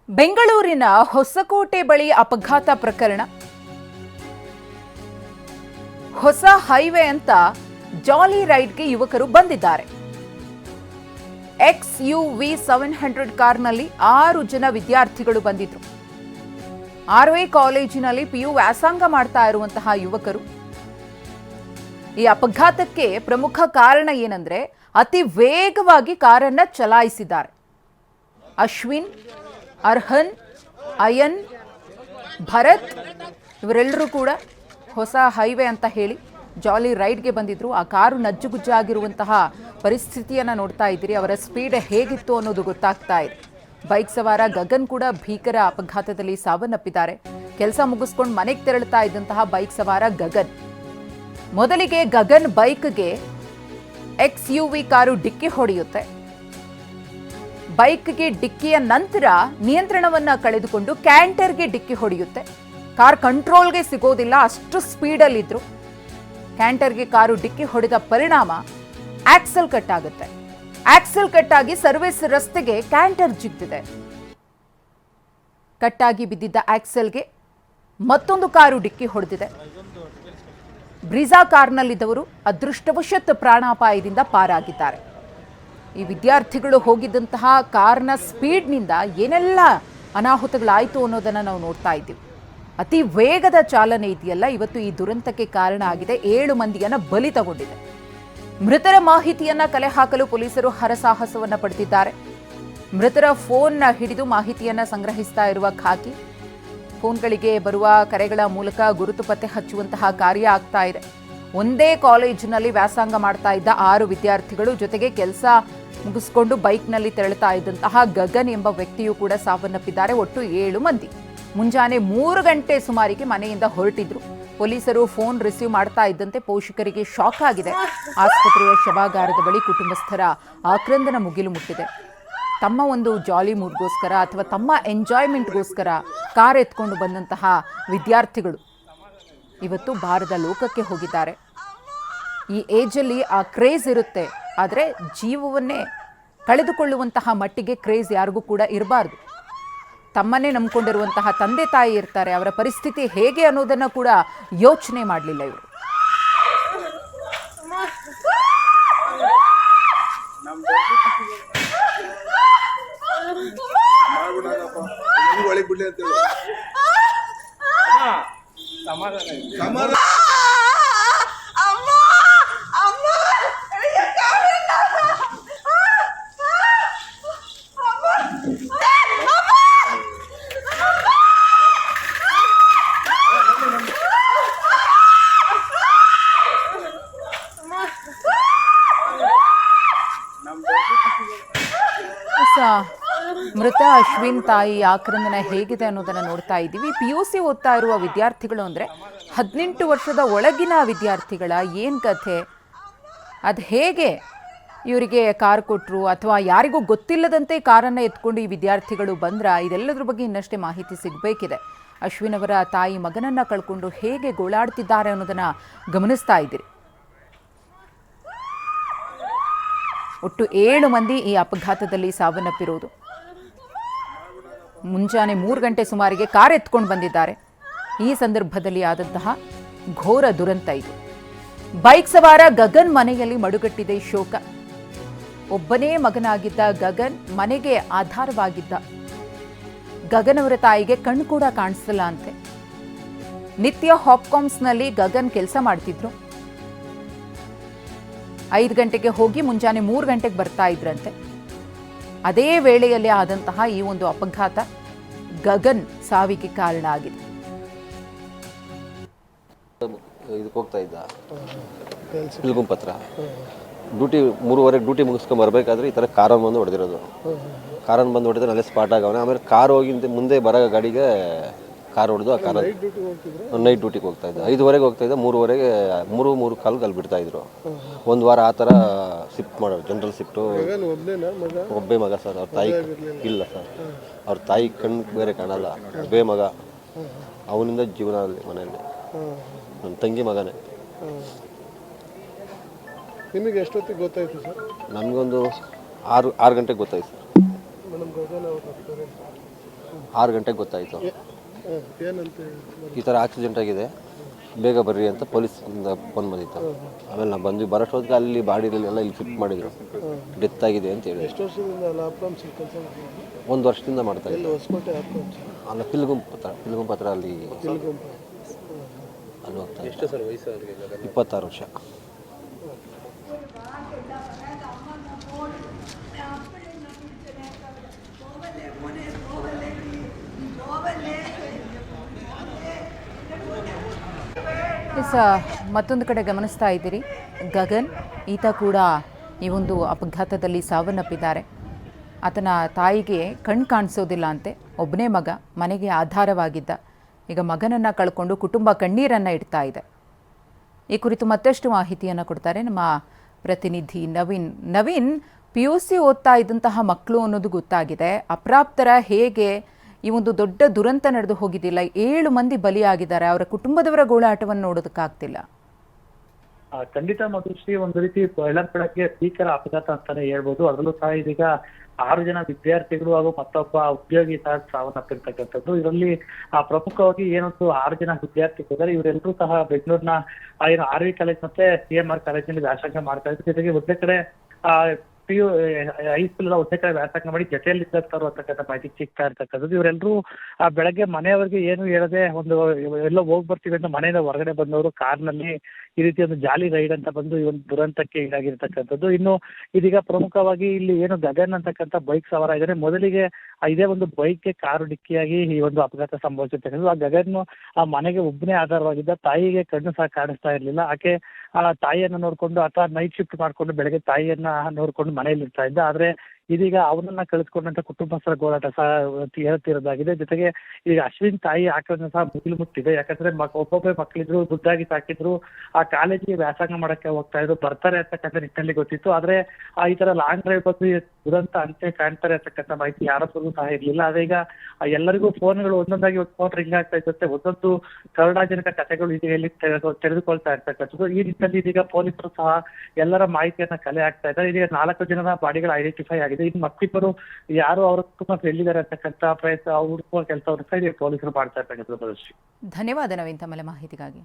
ಬೆಂಗಳೂರಿನ ಹೊಸಕೋಟೆ ಬಳಿ ಅಪಘಾತ ಪ್ರಕರಣ. ಹೊಸ ಹೈವೇ ಅಂತ ಜಾಲಿ ರೈಡ್ಗೆ ಯುವಕರು ಬಂದಿದ್ದಾರೆ. XUV 700 ಕಾರ್ನಲ್ಲಿ 6 ಜನ ವಿದ್ಯಾರ್ಥಿಗಳು ಬಂದಿದ್ರು. ROA ಕಾಲೇಜಿನಲ್ಲಿ PU ವ್ಯಾಸಂಗ ಮಾಡ್ತಾ ಇರುವಂತಹ ಯುವಕರು. ಈ ಅಪಘಾತಕ್ಕೆ ಪ್ರಮುಖ ಕಾರಣ ಏನಂದ್ರೆ ಅತಿ ವೇಗವಾಗಿ ಕಾರನ್ನ ಚಲಾಯಿಸಿದ್ದಾರೆ. ಅಶ್ವಿನ್, ಅರ್ಹನ್, ಅಯನ್, ಭರತ್ ಇವರೆಲ್ಲರೂ ಕೂಡ ಹೊಸ ಹೈವೇ ಅಂತ ಹೇಳಿ ಜಾಲಿ ರೈಡ್ಗೆ ಬಂದಿದ್ರು. ಆ ಕಾರು ನಜ್ಜುಗುಜ್ಜಾಗಿರುವಂತಹ ಪರಿಸ್ಥಿತಿಯನ್ನ ನೋಡ್ತಾ ಇದ್ದೀರಿ. ಅವರ ಸ್ಪೀಡ್ ಹೇಗಿತ್ತು ಅನ್ನೋದು ಗೊತ್ತಾಗ್ತಾ ಇದೆ. ಬೈಕ್ ಸವಾರ ಗಗನ್ ಕೂಡ ಭೀಕರ ಅಪಘಾತದಲ್ಲಿ ಸಾವನ್ನಪ್ಪಿದ್ದಾರೆ. ಕೆಲಸ ಮುಗಿಸ್ಕೊಂಡು ಮನೆಗೆ ತೆರಳುತ್ತಾ ಇದ್ದಂತಹ ಬೈಕ್ ಸವಾರ ಗಗನ್. ಮೊದಲಿಗೆ ಗಗನ್ ಬೈಕ್ಗೆ XUV ಕಾರು ಡಿಕ್ಕಿ ಹೊಡೆಯುತ್ತೆ. ಬೈಕ್ಗೆ ಡಿಕ್ಕಿಯ ನಂತರ ನಿಯಂತ್ರಣವನ್ನ ಕಳೆದುಕೊಂಡು ಕ್ಯಾಂಟರ್ಗೆ ಡಿಕ್ಕಿ ಹೊಡೆಯುತ್ತೆ. ಕಾರ್ ಕಂಟ್ರೋಲ್ಗೆ ಸಿಗೋದಿಲ್ಲ, ಅಷ್ಟು ಸ್ಪೀಡಲ್ಲಿದ್ರು. ಕ್ಯಾಂಟರ್ಗೆ ಕಾರು ಡಿಕ್ಕಿ ಹೊಡೆದ ಪರಿಣಾಮ ಆಕ್ಸೆಲ್ ಕಟ್ ಆಗುತ್ತೆ. ಆಕ್ಸೆಲ್ ಕಟ್ ಆಗಿ ಸರ್ವಿಸ್ ರಸ್ತೆಗೆ ಕ್ಯಾಂಟರ್ ಜಿಗ್ದಿದೆ. ಕಟ್ಟಾಗಿ ಬಿದ್ದಿದ್ದ ಆಕ್ಸೆಲ್ಗೆ ಮತ್ತೊಂದು ಕಾರು ಡಿಕ್ಕಿ ಹೊಡೆದಿದೆ. ಬ್ರೀಜಾ ಕಾರ್ನಲ್ಲಿದ್ದವರು ಅದೃಷ್ಟವಶತ್ ಪ್ರಾಣಾಪಾಯದಿಂದ ಪಾರಾಗಿದ್ದಾರೆ. ಈ ವಿದ್ಯಾರ್ಥಿಗಳು ಹೋಗಿದ್ದಂತಹ ಕಾರ್ನ ಸ್ಪೀಡ್ನಿಂದ ಏನೆಲ್ಲ ಅನಾಹುತಗಳಾಯಿತು ಅನ್ನೋದನ್ನು ನಾವು ನೋಡ್ತಾ ಇದ್ದೀವಿ. ಅತಿ ವೇಗದ ಚಾಲನೆ ಇದೆಯಲ್ಲ, ಇವತ್ತು ಈ ದುರಂತಕ್ಕೆ ಕಾರಣ ಆಗಿದೆ. 7 ಮಂದಿಯನ್ನ ಬಲಿ ತಗೊಂಡಿದೆ. ಮೃತರ ಮಾಹಿತಿಯನ್ನ ಕಲೆ ಹಾಕಲು ಪೊಲೀಸರು ಹರಸಾಹಸವನ್ನ ಪಡೆದಿದ್ದಾರೆ. ಮೃತರ ಫೋನ್ ಹಿಡಿದು ಮಾಹಿತಿಯನ್ನ ಸಂಗ್ರಹಿಸ್ತಾ ಇರುವ ಖಾಕಿ ಫೋನ್ಗಳಿಗೆ ಬರುವ ಕರೆಗಳ ಮೂಲಕ ಗುರುತು ಪತ್ತೆ ಹಚ್ಚುವಂತಹ ಕಾರ್ಯ ಆಗ್ತಾ ಇದೆ. ಒಂದೇ ಕಾಲೇಜಿನಲ್ಲಿ ವ್ಯಾಸಂಗ ಮಾಡ್ತಾ ಇದ್ದ 6 ವಿದ್ಯಾರ್ಥಿಗಳು ಜೊತೆಗೆ ಕೆಲಸ ಮುಗಿಸ್ಕೊಂಡು ಬೈಕ್ನಲ್ಲಿ ತೆರಳುತ್ತಾ ಇದ್ದಂತಹ ಗಗನ್ ಎಂಬ ವ್ಯಕ್ತಿಯು ಕೂಡ ಸಾವನ್ನಪ್ಪಿದ್ದಾರೆ. ಒಟ್ಟು 7 ಮಂದಿ ಮುಂಜಾನೆ 3 ಗಂಟೆ ಸುಮಾರಿಗೆ ಮನೆಯಿಂದ ಹೊರಟಿದ್ರು. ಪೊಲೀಸರು ಫೋನ್ ರಿಸೀವ್ ಮಾಡ್ತಾ ಇದ್ದಂತೆ ಪೋಷಕರಿಗೆ ಶಾಕ್ ಆಗಿದೆ. ಆಸ್ಪತ್ರೆಯ ಶವಾಗಾರದ ಬಳಿ ಕುಟುಂಬಸ್ಥರ ಆಕ್ರಂದನ ಮುಗಿಲು ಮುಟ್ಟಿದೆ. ತಮ್ಮ ಒಂದು ಜಾಲಿ ಮೂಡ್ಗೋಸ್ಕರ ಅಥವಾ ತಮ್ಮ ಎಂಜಾಯ್ಮೆಂಟ್ಗೋಸ್ಕರ ಕಾರ್ ಎತ್ಕೊಂಡು ಬಂದಂತಹ ವಿದ್ಯಾರ್ಥಿಗಳು ಇವತ್ತು ಬಾರದ ಲೋಕಕ್ಕೆ ಹೋಗಿದ್ದಾರೆ. ಈ ಏಜಲ್ಲಿ ಆ ಕ್ರೇಜ್ ಇರುತ್ತೆ, ಆದರೆ ಜೀವವನ್ನೇ ಕಳೆದುಕೊಳ್ಳುವಂತಹ ಮಟ್ಟಿಗೆ ಕ್ರೇಜ್ ಯಾರಿಗೂ ಕೂಡ ಇರಬಾರ್ದು. ತಮ್ಮನ್ನೇ ನಂಬಿಕೊಂಡಿರುವಂತಹ ತಂದೆ ತಾಯಿ ಇರ್ತಾರೆ, ಅವರ ಪರಿಸ್ಥಿತಿ ಹೇಗೆ ಅನ್ನೋದನ್ನು ಕೂಡ ಯೋಚನೆ ಮಾಡಲಿಲ್ಲ ಇವರು. ಮೃತ ಅಶ್ವಿನ್ ತಾಯಿ ಆಕ್ರಂದನ ಹೇಗಿದೆ ಅನ್ನೋದನ್ನ ನೋಡ್ತಾ ಇದ್ದೀವಿ. PUC ಓದ್ತಾ ಇರುವ ವಿದ್ಯಾರ್ಥಿಗಳು ಅಂದ್ರೆ 18 ವರ್ಷದ ಒಳಗಿನ ವಿದ್ಯಾರ್ಥಿಗಳ ಏನ್ ಕಥೆ, ಅದು ಹೇಗೆ ಇವರಿಗೆ ಕಾರ್ ಕೊಟ್ಟರು ಅಥವಾ ಯಾರಿಗೂ ಗೊತ್ತಿಲ್ಲದಂತೆ ಕಾರನ್ನು ಎತ್ಕೊಂಡು ಈ ವಿದ್ಯಾರ್ಥಿಗಳು ಬಂದ್ರ, ಇದೆಲ್ಲದ್ರ ಬಗ್ಗೆ ಇನ್ನಷ್ಟೇ ಮಾಹಿತಿ ಸಿಗಬೇಕಿದೆ. ಅಶ್ವಿನ್ ಅವರ ತಾಯಿ ಮಗನನ್ನ ಕಳ್ಕೊಂಡು ಹೇಗೆ ಗೋಳಾಡ್ತಿದ್ದಾರೆ ಅನ್ನೋದನ್ನ ಗಮನಿಸ್ತಾ ಇದ್ದೀರಿ. ಒಟ್ಟು 7 ಮಂದಿ ಈ ಅಪಘಾತದಲ್ಲಿ ಸಾವನ್ನಪ್ಪಿರುವುದು. ಮುಂಜಾನೆ 3 ಗಂಟೆ ಸುಮಾರಿಗೆ ಕಾರ್ ಎತ್ಕೊಂಡು ಬಂದಿದ್ದಾರೆ. ಈ ಸಂದರ್ಭದಲ್ಲಿ ಆದಂತಹ ಘೋರ ದುರಂತ ಇದು. ಬೈಕ್ ಸವಾರ ಗಗನ್ ಮನೆಯಲ್ಲಿ ಮಡುಗಟ್ಟಿದೆ ಶೋಕ. ಒಬ್ಬನೇ ಮಗನಾಗಿದ್ದ ಗಗನ್ ಮನೆಗೆ ಆಧಾರವಾಗಿದ್ದ. ಗಗನ್ ಅವರ ತಾಯಿಗೆ ಕಣ್ಣು ಕೂಡ ಕಾಣಿಸಲ್ಲ ಅಂತೆ. ನಿತ್ಯ ಹಾಪ್ಕಾಮ್ಸ್ನಲ್ಲಿ ಗಗನ್ ಕೆಲಸ ಮಾಡ್ತಿದ್ರು. 5 ಗಂಟೆಗೆ ಹೋಗಿ ಮುಂಜಾನೆ 3 ಗಂಟೆಗೆ ಬರ್ತಾ ಇದ್ರಂತೆ. ಅದೇ ವೇಳೆಯಲ್ಲಿ ಆದಂತಹ ಈ ಒಂದು ಅಪಘಾತ ಗಗನ್ ಸಾವಿಗೆ ಕಾರಣ ಆಗಿದೆ. ಇದಕ್ಕೆ ಹೋಗ್ತಾ ಇದ್ದ ಇಲ್ಗುಂಪತ್ರ ಡ್ಯೂಟಿ 3:30 ಡ್ಯೂಟಿ ಮುಗಿಸ್ಕೊಂಡು ಬರಬೇಕಾದ್ರೆ ಈ ಥರ ಕಾರನ್ನು ಬಂದು ಹೊಡೆದಿರೋದು. ಕಾರನ್ನು ಬಂದು ಹೊಡೆದ್ರೆ ಅಲ್ಲೇ ಸ್ಪಾಟ್ ಆಗವನೆ. ಆಮೇಲೆ ಕಾರ್ ಹೋಗಿ ಮುಂದೆ ಬರೋ ಗಾಡಿಗೆ ಕಾರ್ ಹೊಡೆದು ಆ ಕಾರ್ ನೈಟ್ ಡ್ಯೂಟಿಗೆ ಹೋಗ್ತಾ ಇದ್ದ. 5:30 ಹೋಗ್ತಾ ಇದ್ದ. 3:30ಗೆ 3:45 ಅಲ್ಲಿ ಬಿಡ್ತಾ ಇದ್ರು. ಒಂದು ವಾರ ಆ ಥರ ಶಿಫ್ಟ್ ಮಾಡೋರು, ಜನರಲ್ ಶಿಫ್ಟು. ಒಬ್ಬೇ ಮಗ ಸರ್. ಅವ್ರ ತಾಯಿ ಇಲ್ಲ ಸರ್, ಅವ್ರ ತಾಯಿ ಕಣ್ಣು ಬೇರೆ ಕಾಣಲ್ಲ. ಒಬ್ಬೇ ಮಗ, ಅವನಿಂದ ಜೀವನ ಅಲ್ಲಿ ಮನೆಯಲ್ಲಿ. ನನ್ನ ತಂಗಿ ಮಗನೇ. ನಿಮಗೆ ಎಷ್ಟೊತ್ತಿಗೆ ಗೊತ್ತಾಯ್ತು ಸರ್? ನಮಗೊಂದು 6 ಗಂಟೆಗೆ ಗೊತ್ತಾಯ್ತು ಸರ್. 6 ಗಂಟೆಗೆ ಗೊತ್ತಾಯಿತು. ಏನಂತ ಈ ಥರ ಆಕ್ಸಿಡೆಂಟ್ ಆಗಿದೆ, ಬೇಗ ಬರ್ರಿ ಅಂತ ಪೊಲೀಸಿಂದ ಫೋನ್ ಬಂದಿತ್ತು. ಆಮೇಲೆ ನಾವು ಬಂದ್ವಿ. ಬರೋಷ್ಟೊತ್ತಿಗೆ ಅಲ್ಲಿ ಬಾಡಿಲೆಲ್ಲ ಇಲ್ಲಿ ಶಿಫ್ಟ್ ಮಾಡಿದರು, ಡೆತ್ ಆಗಿದೆ ಅಂತ ಹೇಳಿ. ಎಷ್ಟು ವರ್ಷದಿಂದ ಲ್ಯಾಪ್ಟಾಪ್ಸ್ ಕೆಲಸ ಮಾಡ್ತೀವಿ? 1 ವರ್ಷದಿಂದ ಮಾಡ್ತಾ ಇದ್ದೆ. ಹೊಸಕೋಟೆ ಲ್ಯಾಪ್ಟಾಪ್ಸ್ ಅಲ್ಲ, ಪಿಲ್ಗುಂಪ್ ಹತ್ರ ಅಲ್ಲಿ ತಿಳ್ಕೊಂಬ ಅಲ್ಲಿ ಹೋಗ್ತಾ. ಎಷ್ಟು ಸರ್ ವಯಸ್ಸು? 26 ವರ್ಷ. ಮತ್ತೊಂದು ಕಡೆ ಗಮನಿಸ್ತಾ ಇದ್ದೀರಿ, ಗಗನ್ ಈತ ಕೂಡ ಈ ಒಂದು ಅಪಘಾತದಲ್ಲಿ ಸಾವನ್ನಪ್ಪಿದ್ದಾರೆ. ಆತನ ತಾಯಿಗೆ ಕಣ್ಣು ಕಾಣಿಸೋದಿಲ್ಲ ಅಂತೆ, ಒಬ್ಬನೇ ಮಗ, ಮನೆಗೆ ಆಧಾರವಾಗಿದ್ದ. ಈಗ ಮಗನನ್ನು ಕಳ್ಕೊಂಡು ಕುಟುಂಬ ಕಣ್ಣೀರನ್ನು ಇಡ್ತಾ ಇದೆ. ಈ ಕುರಿತು ಮತ್ತಷ್ಟು ಮಾಹಿತಿಯನ್ನು ಕೊಡ್ತಾರೆ ನಮ್ಮ ಪ್ರತಿನಿಧಿ ನವೀನ್. ನವೀನ್, PUC ಓದ್ತಾ ಇದ್ದಂತಹ ಮಕ್ಕಳು ಅನ್ನೋದು ಗೊತ್ತಾಗಿದೆ. ಅಪ್ರಾಪ್ತರ ಹೇಗೆ ಈ ಒಂದು ದೊಡ್ಡ ದುರಂತ ನಡೆದು ಹೋಗಿದ್ದಿಲ್ಲ, 7 ಮಂದಿ ಬಲಿಯಾಗಿದ್ದಾರೆ. ಅವರ ಕುಟುಂಬದವರ ಗೋಳಾಟವನ್ನು ನೋಡೋದಕ್ಕಾಗ್ತಿಲ್ಲ. ಖಂಡಿತ ಮಧುಶ್ರೀ, ಒಂದು ರೀತಿ ಬೆಳಗ್ಗೆ ಭೀಕರ ಅಪಘಾತ ಅಂತಾನೆ ಹೇಳ್ಬೋದು. ಅದರಲ್ಲೂ ಸಹ ಇದೀಗ 6 ಜನ ವಿದ್ಯಾರ್ಥಿಗಳು ಹಾಗೂ ಮತ್ತೊಬ್ಬ ಉದ್ಯೋಗಿ ಸಹ ಸಾವನ್ನಪ್ಪಿರ್ತಕ್ಕಂಥದ್ದು. ಇದರಲ್ಲಿ ಪ್ರಮುಖವಾಗಿ ಏನೊಂದು 6 ಜನ ವಿದ್ಯಾರ್ಥಿಗಳಿದ್ದಾರೆ. ಇವರೆಲ್ಲರೂ ಸಹ ಬೆಂಗಳೂರಿನ ಏನು RV ಕಾಲೇಜ್ ಮತ್ತೆ CMR ಕಾಲೇಜಿನಲ್ಲಿ ವ್ಯಾಸಂಗ ಮಾಡ್ತಾ ಇದ್ರು. ಜೊತೆಗೆ ಒಂದೇ ಕಡೆ ಹೈಸ್ಕೂಲ್ ಒಂದೇ ಕಡೆ ವ್ಯಾಸಂಗ ಮಾಡಿ ಜೊತೆಯಲ್ಲಿ ಇದ್ದವರು ಅಂತಕ್ಕಂಥ ಮಾಹಿತಿ ಸಿಗ್ತಾ ಇರ್ತಕ್ಕಂಥದ್ದು. ಇವರೆಲ್ಲರೂ ಬೆಳಗ್ಗೆ ಮನೆಯವರಿಗೆ ಏನು ಹೇಳದೆ ಒಂದು ಎಲ್ಲೋ ಹೋಗಿ ಬರ್ತೀವಿ ಅಂತ ಮನೆಯಿಂದ ಹೊರಗಡೆ ಬಂದವರು ಕಾರ್ನಲ್ಲಿ ಈ ರೀತಿ ಒಂದು ಜಾಲಿ ರೈಡ್ ಅಂತ ಬಂದು ಈ ಒಂದು ದುರಂತಕ್ಕೆ ಈಡಾಗಿರ್ತಕ್ಕಂಥದ್ದು. ಇನ್ನು ಇದೀಗ ಪ್ರಮುಖವಾಗಿ ಇಲ್ಲಿ ಏನು ಗಗನ್ ಅಂತಕ್ಕಂಥ ಬೈಕ್ ಸವಾರ ಇದ್ದಾರೆ. ಮೊದಲಿಗೆ ಇದೇ ಒಂದು ಬೈಕ್ಗೆ ಕಾರು ಡಿಕ್ಕಿಯಾಗಿ ಈ ಒಂದು ಅಪಘಾತ ಸಂಭವಿಸಿರ್ತಕ್ಕಂಥದ್ದು. ಆ ಗಗನ್ ಆ ಮನೆಗೆ ಒಬ್ಬನೇ ಆಧಾರವಾಗಿದ್ದ. ತಾಯಿಗೆ ಕಣ್ಣು ಸಹ ಕಾಣಿಸ್ತಾ ಇರಲಿಲ್ಲ. ಆಕೆ ಆ ತಾಯಿಯನ್ನ ನೋಡ್ಕೊಂಡು ಅಥವಾ ನೈಟ್ ಶಿಫ್ಟ್ ಮಾಡ್ಕೊಂಡು ಬೆಳಗ್ಗೆ ತಾಯಿಯನ್ನ ನೋಡ್ಕೊಂಡು ಮನೆಯಲ್ಲಿ ಇರ್ತಾ ಇದ್ದ. ಆದ್ರೆ ಇದೀಗ ಅವನನ್ನ ಕಳಿಸ್ಕೊಂಡಂತ ಕುಟುಂಬಸ್ಥರ ಗೋಳಾಟ ಸಹ ಹೇಳ್ತಿರೋದಾಗಿದೆ. ಜೊತೆಗೆ ಈಗ ಅಶ್ವಿನ್ ತಾಯಿ ಆಕ್ರಂದ ಸಹ ಮುಗಿಲು ಮುಟ್ಟಿದೆ. ಯಾಕಂದ್ರೆ ಒಬ್ಬೊಬ್ಬರೇ ಮಕ್ಕಳಿದ್ರು, ದುಡ್ಡಾಗಿ ಸಾಕಿದ್ರು, ಆ ಕಾಲೇಜಿಗೆ ವ್ಯಾಸಂಗ ಮಾಡಕ್ಕೆ ಹೋಗ್ತಾ ಇದ್ರು, ಬರ್ತಾರೆ ಅಂತಕ್ಕಂಥ ನಿಟ್ಟಿನಲ್ಲಿ ಗೊತ್ತಿತ್ತು. ಆದ್ರೆ ಈ ತರ ಲಾಂಗ್ ಡ್ರೈವ್ ಬಂದು ದುರಂತ ಅಂತೆ ಕಾಣ್ತಾರೆ ಅಂತಕ್ಕಂಥ ಮಾಹಿತಿ ಯಾರೊಬ್ಬರಿಗೂ ಸಹ ಇರ್ಲಿಲ್ಲ. ಆದ್ರೆ ಈಗ ಎಲ್ಲರಿಗೂ ಫೋನ್ಗಳು ಒಂದೊಂದಾಗಿ ಒಂದು ಫೋನ್ ರಿಂಗ್ ಆಗ್ತಾ ಇರುತ್ತೆ. ಒಂದೊಂದು ಕರುಣಾಜನಕ ಕಥೆಗಳು ಇದೀಗ ಇಲ್ಲಿ ತೆರೆದುಕೊಳ್ತಾ ಇರ್ತಕ್ಕಂಥದ್ದು. ಈ ನಿಟ್ಟಿನಲ್ಲಿ ಇದೀಗ ಪೊಲೀಸರು ಸಹ ಎಲ್ಲರ ಮಾಹಿತಿಯನ್ನ ಕಲೆ ಹಾಕ್ತಾ ಇದ್ದಾರೆ. ಇದೀಗ 4 ಜನರ ಬಾಡಿಗಳು ಐಡೆಂಟಿಫೈ ಆಗಿದೆ. ಇನ್ನು ಮತ್ತಿಬ್ಬರು ಯಾರು ಅವರ ಕುಟುಂಬ ಎಲ್ಲಿದ್ದಾರೆ ಅಂತಕ್ಕಂಥ ಪ್ರಯತ್ನ ಹುಡುಕುವ ಕೆಲಸವನ್ನು ಸಹ ಪೊಲೀಸರು ಮಾಡ್ತಾ ಇರ್ತಕ್ಕಂಥದ್ದು. ಧನ್ಯವಾದ ನವೀನ್ ತಮ್ಮ ಮಾಹಿತಿಗಾಗಿ.